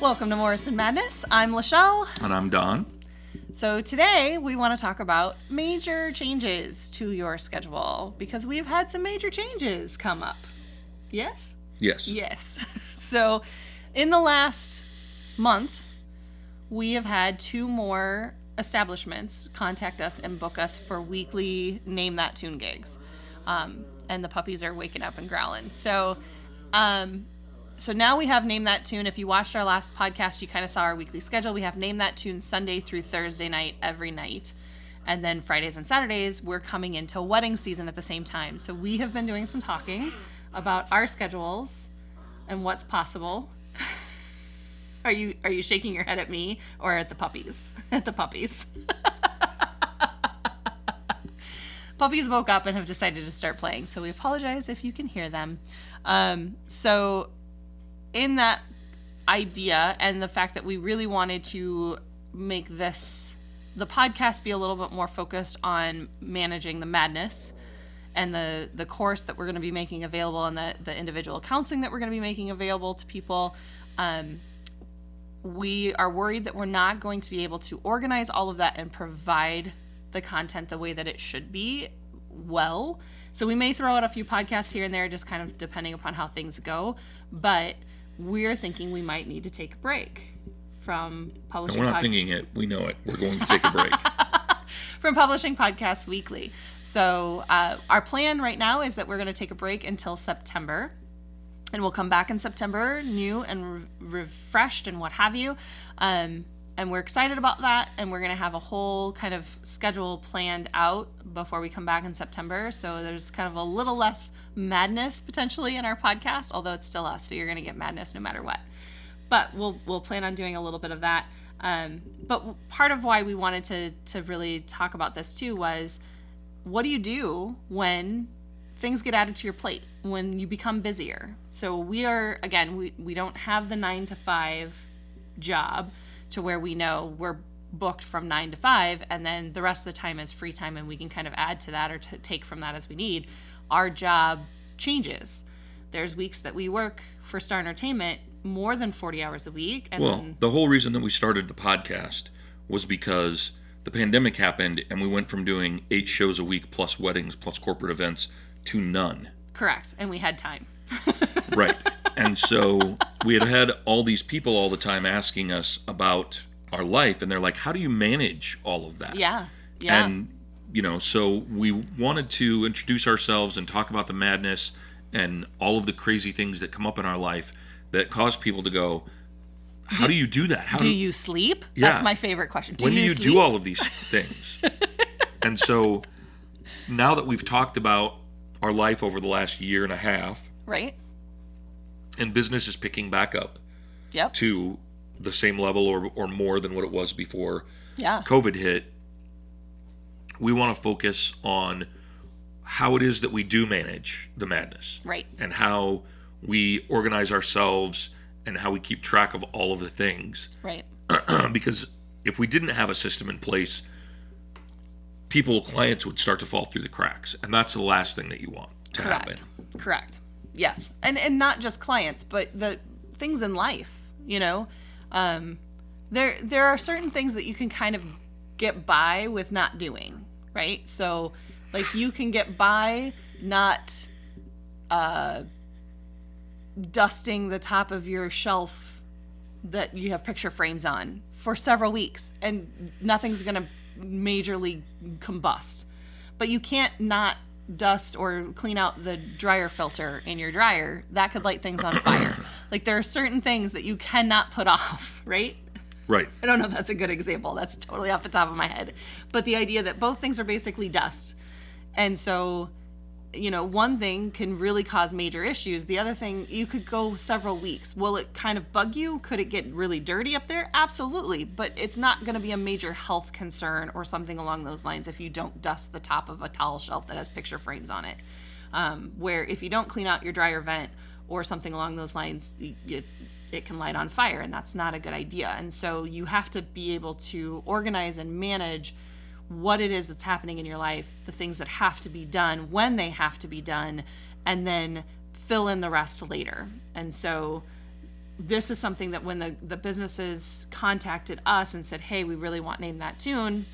Welcome to Morrison Madness. I'm Lachelle. And I'm Don. So today we want to talk about major changes to your schedule because we've had some major changes come up. Yes? Yes. Yes. So in the last month, we have had 2 more establishments contact us and book us for weekly Name That Tune gigs. And the puppies are waking up and growling. So now we have Name That Tune. If you watched our last podcast, you kind of saw our weekly schedule. We have Name That Tune Sunday through Thursday night every night. And then Fridays and Saturdays, we're coming into wedding season at the same time. So we have been doing some talking about our schedules and what's possible. Are you shaking your head at me or at the puppies? At the puppies. Puppies woke up and have decided to start playing. So we apologize if you can hear them. So in that idea and the fact that we really wanted to make the podcast be a little bit more focused on managing the madness and the course that we're going to be making available and the individual counseling that we're going to be making available to people, we are worried that we're not going to be able to organize all of that and provide the content the way that it should be well. So we may throw out a few podcasts here and there, just kind of depending upon how things go. But we're thinking we might need to take a break from publishing. And we're not thinking it. We know it. We're going to take a break. From publishing podcasts weekly. So our plan right now is that we're going to take a break until September. And we'll come back in September new and refreshed and what have you. And we're excited about that. And we're going to have a whole kind of schedule planned out before we come back in September. So there's kind of a little less madness potentially in our podcast, although it's still us. So you're going to get madness no matter what. But we'll plan on doing a little bit of that. But part of why we wanted to really talk about this too was, what do you do when things get added to your plate, when you become busier? So we are, again, we don't have the 9 to 5 job to where we know we're booked from 9 to 5 and then the rest of the time is free time and we can kind of add to that or to take from that as we need. Our job changes. There's weeks that we work for Star Entertainment more than 40 hours a week. And the whole reason that we started the podcast was because the pandemic happened and we went from doing 8 shows a week plus weddings plus corporate events to none. Correct. And we had time. Right. And so we had all these people all the time asking us about our life, and they're like, how do you manage all of that? Yeah. And, so we wanted to introduce ourselves and talk about the madness and all of the crazy things that come up in our life that cause people to go, how do you do that? Do you sleep? Yeah. That's my favorite question. When do you do all of these things? And so now that we've talked about our life over the last year and a half, right, and business is picking back up yep, to the same level or more than what it was before yeah, COVID hit, we want to focus on how it is that we do manage the madness. Right. And how we organize ourselves and how we keep track of all of the things. Right. Because if we didn't have a system in place, clients would start to fall through the cracks. And that's the last thing that you want to happen. Correct. Yes. And not just clients, but the things in life, there are certain things that you can kind of get by with not doing, right? So like you can get by not dusting the top of your shelf that you have picture frames on for several weeks and nothing's going to majorly combust. But you can't not dust or clean out the dryer filter in your dryer. That could light things on fire. Like there are certain things that you cannot put off, right? Right. I don't know if that's a good example. That's totally off the top of my head. But the idea that both things are basically dust. And so, one thing can really cause major issues. The other thing, you could go several weeks. Will it kind of bug you? Could it get really dirty up there? Absolutely. But it's not going to be a major health concern or something along those lines if you don't dust the top of a towel shelf that has picture frames on it. Where if you don't clean out your dryer vent or something along those lines, it can light on fire, and that's not a good idea. And so you have to be able to organize and manage what it is that's happening in your life, the things that have to be done, when they have to be done, and then fill in the rest later. And so this is something that when the businesses contacted us and said, hey, we really want Name That Tune,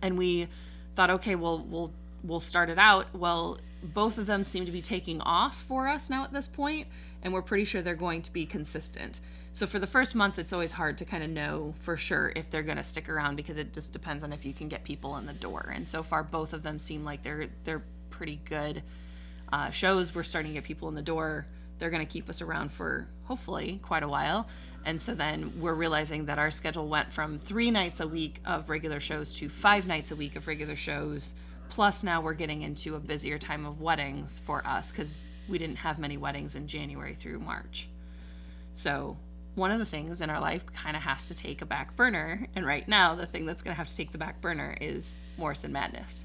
and we thought, okay, well, we'll start it out. Well, both of them seem to be taking off for us now at this point, and we're pretty sure they're going to be consistent. So for the first month, it's always hard to kind of know for sure if they're going to stick around, because it just depends on if you can get people in the door. And so far, both of them seem like they're pretty good shows. We're starting to get people in the door. They're going to keep us around for hopefully quite a while. And so then we're realizing that our schedule went from 3 nights a week of regular shows to 5 nights a week of regular shows. Plus now we're getting into a busier time of weddings for us, because we didn't have many weddings in January through March. So one of the things in our life kind of has to take a back burner. And right now, the thing that's going to have to take the back burner is Morrison Madness.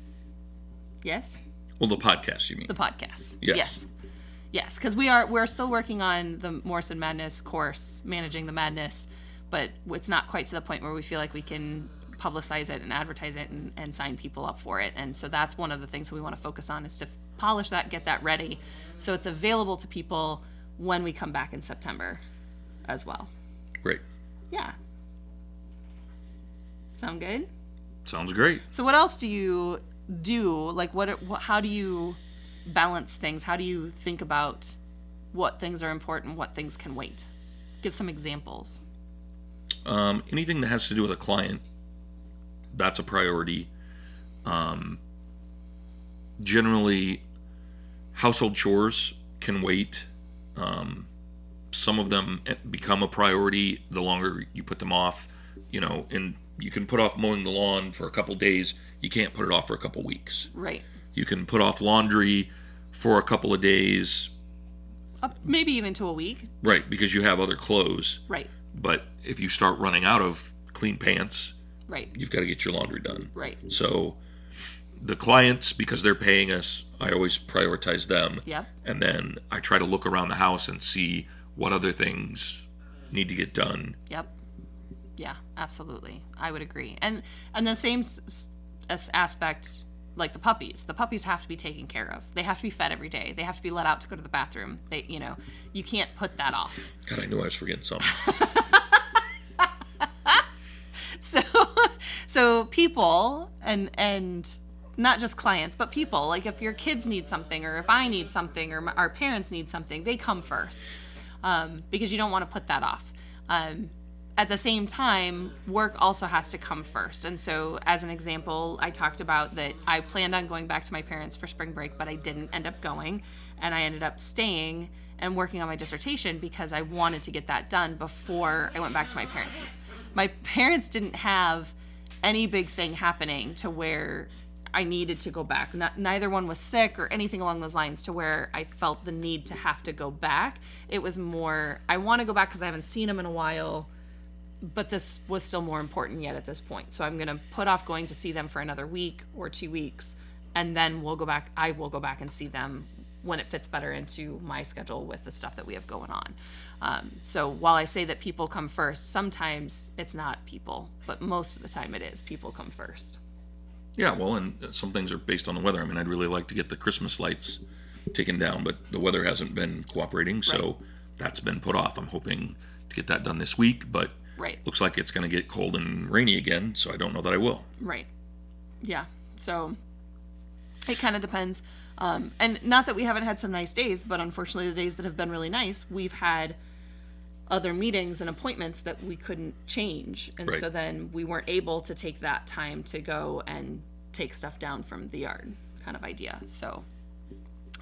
Yes? Well, the podcast, you mean? The podcast. Yes. Yes, because we're still working on the Morrison Madness course, Managing the Madness, but it's not quite to the point where we feel like we can publicize it and advertise it and sign people up for it. And so that's one of the things that we want to focus on, is to polish that, get that ready, so it's available to people when we come back in September as well. Great. Yeah. Sound good? Sounds great. So what else do you do? Like, how do you balance things? How do you think about what things are important, what things can wait? Give some examples. Anything that has to do with a client, that's a priority. Generally, household chores can wait. Some of them become a priority the longer you put them off. And you can put off mowing the lawn for a couple days. You can't put it off for a couple weeks. Right. You can put off laundry for a couple of days. Maybe even to a week. Right, because you have other clothes. Right. But if you start running out of clean pants, right, you've got to get your laundry done. Right. So the clients, because they're paying us, I always prioritize them. Yep. And then I try to look around the house and see what other things need to get done. Yep. Yeah, absolutely. I would agree. And the same aspect, like the puppies. The puppies have to be taken care of. They have to be fed every day. They have to be let out to go to the bathroom. You can't put that off. God, I knew I was forgetting something. So people and not just clients, but people, like if your kids need something, or if I need something, or our parents need something, they come first, because you don't want to put that off. At the same time, work also has to come first. And so, as an example, I talked about that I planned on going back to my parents for spring break, but I didn't end up going. And I ended up staying and working on my dissertation because I wanted to get that done before I went back to my parents. My parents didn't have any big thing happening to where I needed to go back. Neither one was sick or anything along those lines to where I felt the need to have to go back. It was more, I want to go back because I haven't seen them in a while, but this was still more important yet at this point. So I'm going to put off going to see them for another week or 2 weeks, and then I will go back and see them when it fits better into my schedule with the stuff that we have going on. So while I say that people come first, sometimes it's not people, but most of the time it is. People come first. Yeah, well, and some things are based on the weather. I mean, I'd really like to get the Christmas lights taken down, but the weather hasn't been cooperating, so that's been put off. I'm hoping to get that done this week, but looks like it's going to get cold and rainy again, so I don't know that I will. Right. Yeah. So it kind of depends. And not that we haven't had some nice days, but unfortunately the days that have been really nice, we've had other meetings and appointments that we couldn't change. And so then we weren't able to take that time to go and take stuff down from the yard kind of idea. So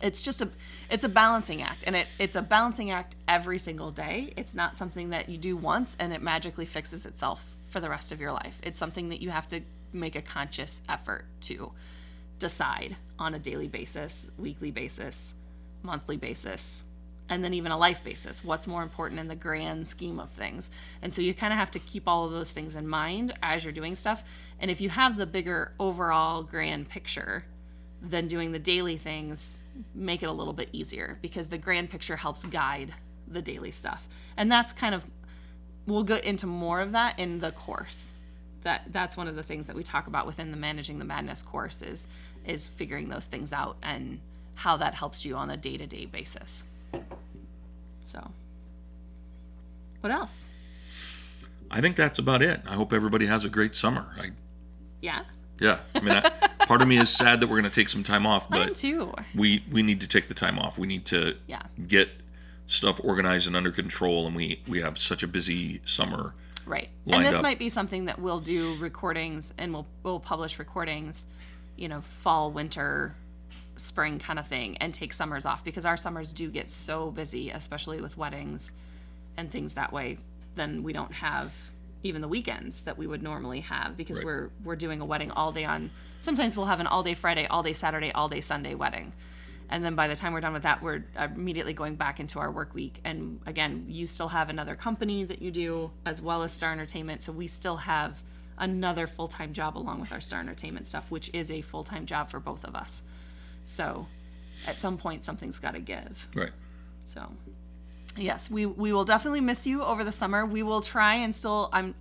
it's just it's a balancing act, and it's a balancing act every single day. It's not something that you do once and it magically fixes itself for the rest of your life. It's something that you have to make a conscious effort to decide on a daily basis, weekly basis, monthly basis, and then even a life basis. What's more important in the grand scheme of things? And so you kind of have to keep all of those things in mind as you're doing stuff. And if you have the bigger overall grand picture, then doing the daily things make it a little bit easier, because the grand picture helps guide the daily stuff. And that's kind of, we'll get into more of that in the course. That's one of the things that we talk about within the Managing the Madness course is figuring those things out and how that helps you on a day-to-day basis. So What else? I think that's about it. I hope everybody has a great summer. Yeah? Yeah. I mean, part of me is sad that we're going to take some time off, Mine but too. we need to take the time off. We need to get stuff organized and under control, and we have such a busy summer. Right. And this up. might be something that we'll do recordings, and we'll publish recordings, fall, winter, spring kind of thing, and take summers off, because our summers do get so busy, especially with weddings and things that way. Then we don't have even the weekends that we would normally have, because right. we're doing a wedding all day on. Sometimes we'll have an all day Friday, all day Saturday, all day Sunday wedding. And then by the time we're done with that, we're immediately going back into our work week. And again, you still have another company that you do, as well as Star Entertainment. So we still have another full-time job along with our Star Entertainment stuff, which is a full-time job for both of us. So at some point, something's got to give. Right. So yes, we will definitely miss you over the summer. We will try and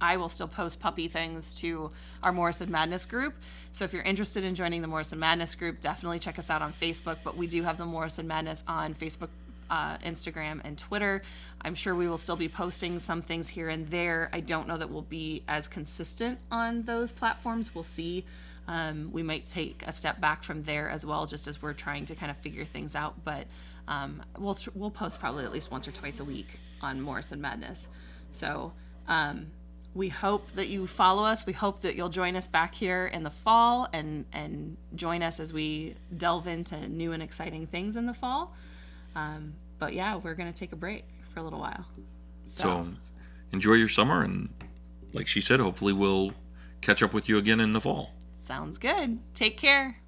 I will still post puppy things to our Morrison Madness group. So if you're interested in joining the Morrison Madness group, definitely check us out on Facebook. But we do have the Morrison Madness on Facebook, Instagram, and Twitter. I'm sure we will still be posting some things here and there. I don't know that we'll be as consistent on those platforms. We'll see. We might take a step back from there as well, just as we're trying to kind of figure things out. But we'll post probably at least once or twice a week on Morrison Madness. So we hope that you follow us. We hope that you'll join us back here in the fall and join us as we delve into new and exciting things in the fall. But yeah, we're going to take a break for a little while. So enjoy your summer, and like she said, hopefully we'll catch up with you again in the fall. Sounds good. Take care.